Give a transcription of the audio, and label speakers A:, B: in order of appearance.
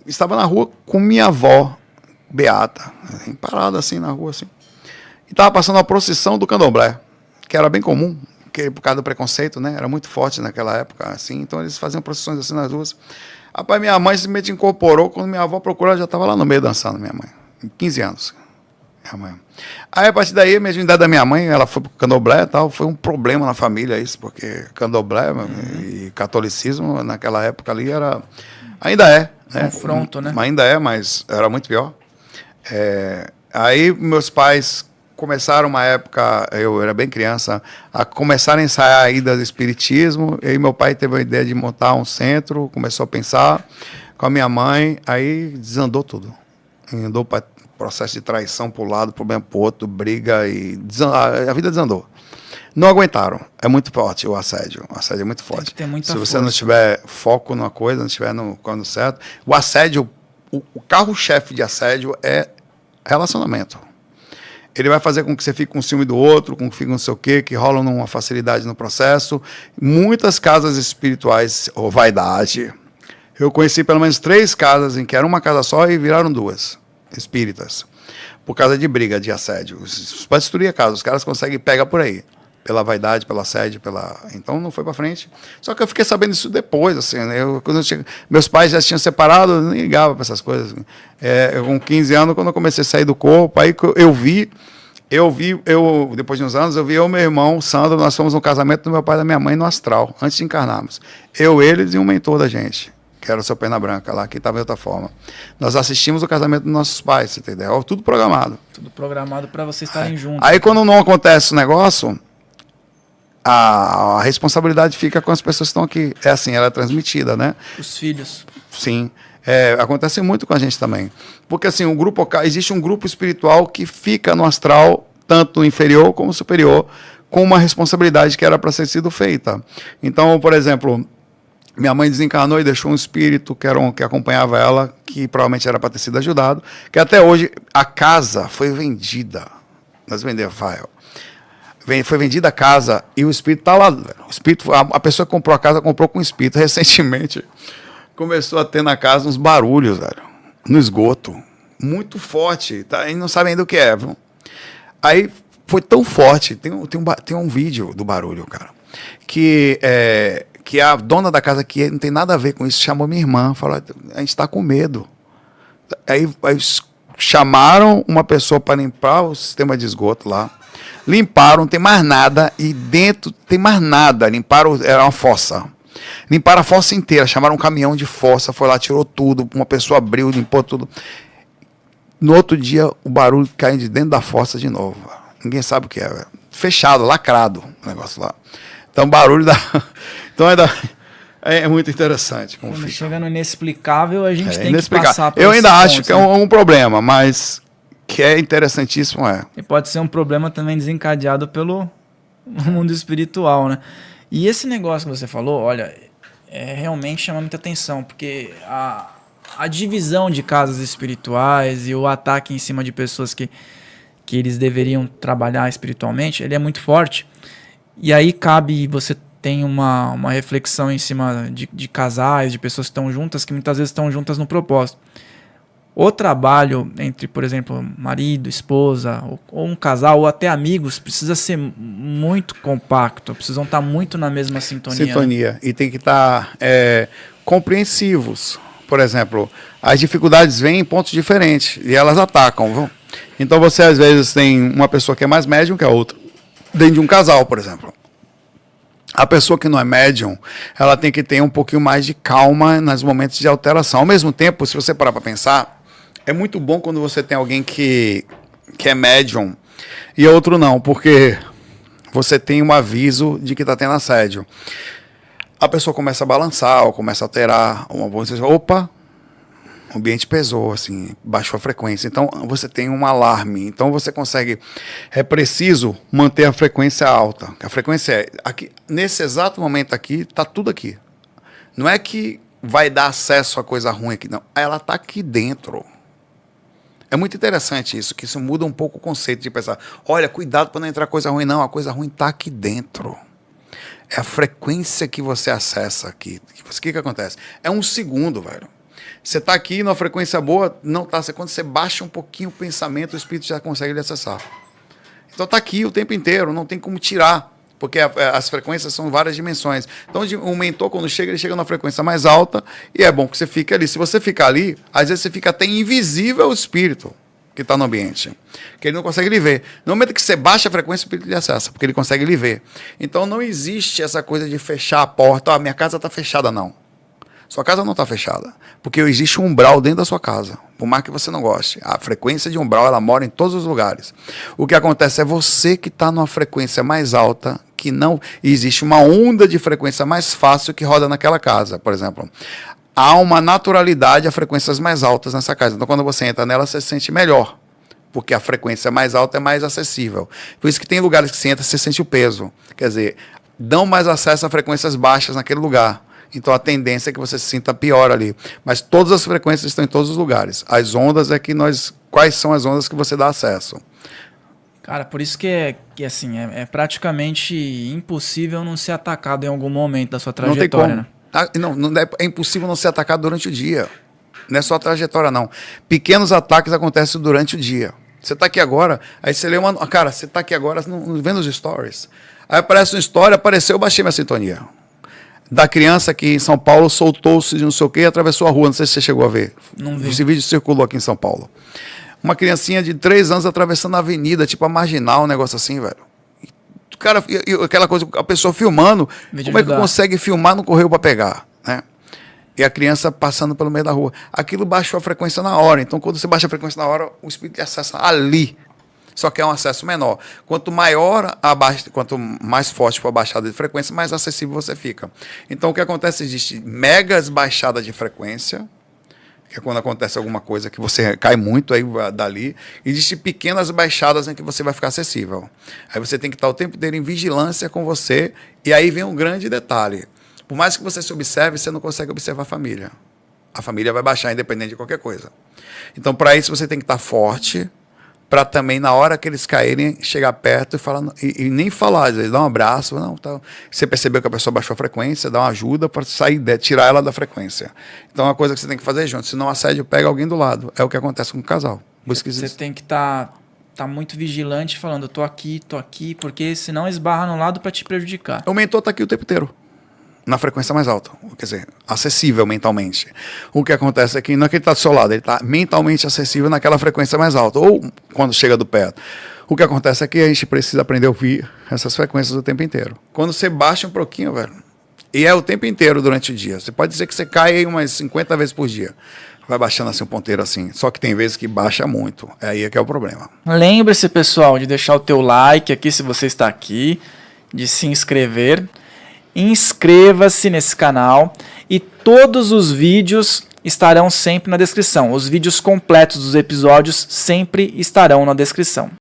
A: Estava na rua com minha avó, Beata, parada assim na rua, assim. E estava passando a procissão do candomblé, que era bem comum, que por causa do preconceito, né? Era muito forte naquela época, assim. Então eles faziam procissões assim nas ruas. Rapaz, minha mãe simplesmente incorporou. Quando minha avó procurou, ela já estava lá no meio dançando, minha mãe. 15 anos. Minha mãe. Aí, a partir daí, a mediunidade da minha mãe, ela foi pro candomblé e tal. Foi um problema na família isso, porque candomblé e catolicismo naquela época ali era... Ainda é, né?
B: Confronto, né?
A: Ainda é, mas era muito pior. Aí, meus pais começaram uma época, eu era bem criança, a começar a ensaiar a ida do espiritismo. E aí meu pai teve a ideia de montar um centro, começou a pensar com a minha mãe, aí desandou tudo. Andou para processo de traição para o lado, problema para o outro, briga e a vida desandou. Não aguentaram. É muito forte o assédio. O assédio é muito forte.
B: Tem que ter muita
A: Se você
B: força.
A: não tiver foco numa coisa, não estiver no quando certo, o assédio, o carro-chefe de assédio é relacionamento. Ele vai fazer com que você fique com ciúme do outro, com que fique não sei o quê, que rola uma facilidade no processo. Muitas casas espirituais, ou vaidade. Eu conheci pelo menos 3 casas em que era uma casa só e viraram 2 espíritas. Por causa de briga, de assédio. Isso pode destruir a casa, os caras conseguem pegar por aí. Pela vaidade, pelo assédio, então não foi para frente. Só que eu fiquei sabendo isso depois, assim, né? Meus pais já tinham separado, eu nem ligava para essas coisas. Com 15 anos, quando eu comecei a sair do corpo, aí depois de uns anos, eu vi eu e meu irmão, Sandro, nós fomos no casamento do meu pai e da minha mãe no astral, antes de encarnarmos. Eu, eles e um mentor da gente, que era o seu Pena Branca lá, que estava de outra forma. Nós assistimos o casamento dos nossos pais, você entendeu? Tudo programado.
B: Tudo programado para vocês estarem juntos.
A: Aí quando não acontece o negócio, a responsabilidade fica com as pessoas que estão aqui. É assim, ela é transmitida, né?
B: Os filhos.
A: Sim. Acontece muito com a gente também. Porque assim, existe um grupo espiritual que fica no astral, tanto inferior como superior, com uma responsabilidade que era para ser sido feita. Então, por exemplo, minha mãe desencarnou e deixou um espírito que acompanhava ela, que provavelmente era para ter sido ajudado, que até hoje a casa foi vendida. Nós vendemos, Rafael. Foi vendida a casa e o espírito está lá. O espírito, a pessoa que comprou a casa comprou com o espírito. Recentemente começou a ter na casa uns barulhos, velho, no esgoto, muito forte, tá? E não sabe ainda o que é, viu? Aí foi tão forte, tem um vídeo do barulho, cara, que a dona da casa, que não tem nada a ver com isso, chamou minha irmã, falou, a gente está com medo. Aí chamaram uma pessoa para limpar o sistema de esgoto lá. Limparam, não tem mais nada, e dentro tem mais nada. Limparam, era uma fossa. Limparam a fossa inteira, chamaram um caminhão de fossa, foi lá, tirou tudo, uma pessoa abriu, limpou tudo. No outro dia, o barulho caiu de dentro da fossa de novo. Ninguém sabe o que é, velho. Fechado, lacrado o negócio lá. Então, barulho da... Então, é muito interessante como
B: Quando
A: fica.
B: chega no inexplicável, a gente tem que passar por
A: Eu ainda
B: esses
A: acho
B: pontos,
A: que é um problema, mas que é interessantíssimo,
B: E pode ser um problema também desencadeado pelo mundo espiritual, né? E esse negócio que você falou, olha, realmente chama muita atenção, porque a divisão de casas espirituais e o ataque em cima de pessoas que eles deveriam trabalhar espiritualmente, ele é muito forte. E aí cabe, você tem uma reflexão em cima de casais, de pessoas que estão juntas, que muitas vezes estão juntas no propósito. O trabalho entre, por exemplo, marido, esposa, ou um casal, ou até amigos, precisa ser muito compacto, precisam estar muito na mesma sintonia.
A: Sintonia. Né? E tem que estar compreensivos. Por exemplo, as dificuldades vêm em pontos diferentes e elas atacam. Viu? Então você, às vezes, tem uma pessoa que é mais médium que a outra. Dentro de um casal, por exemplo. A pessoa que não é médium, ela tem que ter um pouquinho mais de calma nos momentos de alteração. Ao mesmo tempo, se você parar para pensar, é muito bom quando você tem alguém que é médium e outro não, porque você tem um aviso de que está tendo assédio. A pessoa começa a balançar, ou começa a alterar, opa, o ambiente pesou, assim, baixou a frequência. Então, você tem um alarme. Então, você consegue... É preciso manter a frequência alta. A frequência é... Aqui, nesse exato momento aqui, está tudo aqui. Não é que vai dar acesso a coisa ruim aqui, não. Ela está aqui dentro. É muito interessante isso, que isso muda um pouco o conceito de pensar, olha, cuidado para não entrar coisa ruim. Não, a coisa ruim está aqui dentro. É a frequência que você acessa aqui. O que acontece? É um segundo, velho. Você está aqui numa frequência boa, não está. Quando você baixa um pouquinho o pensamento, o espírito já consegue lhe acessar. Então está aqui o tempo inteiro, não tem como tirar, porque as frequências são várias dimensões. Então o mentor, quando chega, ele chega numa frequência mais alta e é bom que você fique ali. Se você ficar ali, às vezes você fica até invisível ao espírito que está no ambiente, que ele não consegue lhe ver. No momento que você baixa a frequência, o espírito lhe acessa, porque ele consegue lhe ver. Então não existe essa coisa de fechar a porta, minha casa está fechada, não. Sua casa não está fechada, porque existe um umbral dentro da sua casa, por mais que você não goste. A frequência de umbral, ela mora em todos os lugares. O que acontece é você que está numa frequência mais alta, que não existe uma onda de frequência mais fácil que roda naquela casa, por exemplo. Há uma naturalidade a frequências mais altas nessa casa. Então, quando você entra nela, você se sente melhor, porque a frequência mais alta é mais acessível. Por isso que tem lugares que você entra e você sente o peso. Quer dizer, dão mais acesso a frequências baixas naquele lugar. Então a tendência é que você se sinta pior ali. Mas todas as frequências estão em todos os lugares. As ondas é que nós... Quais são as ondas que você dá acesso?
B: Cara, por isso que assim, é praticamente impossível não ser atacado em algum momento da sua trajetória, né?
A: É impossível não ser atacado durante o dia. Não é só a trajetória, não. Pequenos ataques acontecem durante o dia. Você está aqui agora, aí você lê uma... Cara, você está aqui agora vendo os stories. Aí aparece uma história, apareceu, eu baixei minha sintonia. Da criança que em São Paulo soltou-se de não sei o quê e atravessou a rua. Não sei se você chegou a ver.
B: Não vi.
A: Esse vídeo circulou aqui em São Paulo. Uma criancinha de 3 anos atravessando a avenida, tipo a Marginal, um negócio assim, velho. Cara, aquela coisa, a pessoa filmando, como é que consegue filmar no correio para pegar, né? E a criança passando pelo meio da rua. Aquilo baixou a frequência na hora. Então, quando você baixa a frequência na hora, o espírito acessa ali. Só que é um acesso menor. Quanto mais forte for a baixada de frequência, mais acessível você fica. Então, o que acontece? Existe megas baixada de frequência, que é quando acontece alguma coisa que você cai muito aí dali. Existem pequenas baixadas em que você vai ficar acessível. Aí você tem que estar o tempo inteiro em vigilância com você. E aí vem um grande detalhe. Por mais que você se observe, você não consegue observar a família. A família vai baixar independente de qualquer coisa. Então, para isso, você tem que estar forte, para também, na hora que eles caírem, chegar perto e falar, e nem falar, às vezes, dar um abraço, não, tá. Você percebeu que a pessoa baixou a frequência, dá uma ajuda para sair, tirar ela da frequência. Então, é uma coisa que você tem que fazer junto. Se não assédio, pega alguém do lado. É o que acontece com o casal.
B: Você tem que estar muito vigilante, falando, tô aqui, porque senão esbarra no lado para te prejudicar.
A: O mentor está aqui o tempo inteiro, na frequência mais alta, quer dizer, acessível mentalmente. O que acontece é que não é que ele está do seu lado, ele está mentalmente acessível naquela frequência mais alta, ou quando chega do perto. O que acontece é que a gente precisa aprender a ouvir essas frequências o tempo inteiro. Quando você baixa um pouquinho, velho, e é o tempo inteiro durante o dia, você pode dizer que você cai aí umas 50 vezes por dia. Vai baixando assim um ponteiro assim, só que tem vezes que baixa muito, é aí que é o problema.
B: Lembre-se, pessoal, de deixar o teu like aqui se você está aqui, de se inscrever. Inscreva-se nesse canal e todos os vídeos estarão sempre na descrição. Os vídeos completos dos episódios sempre estarão na descrição.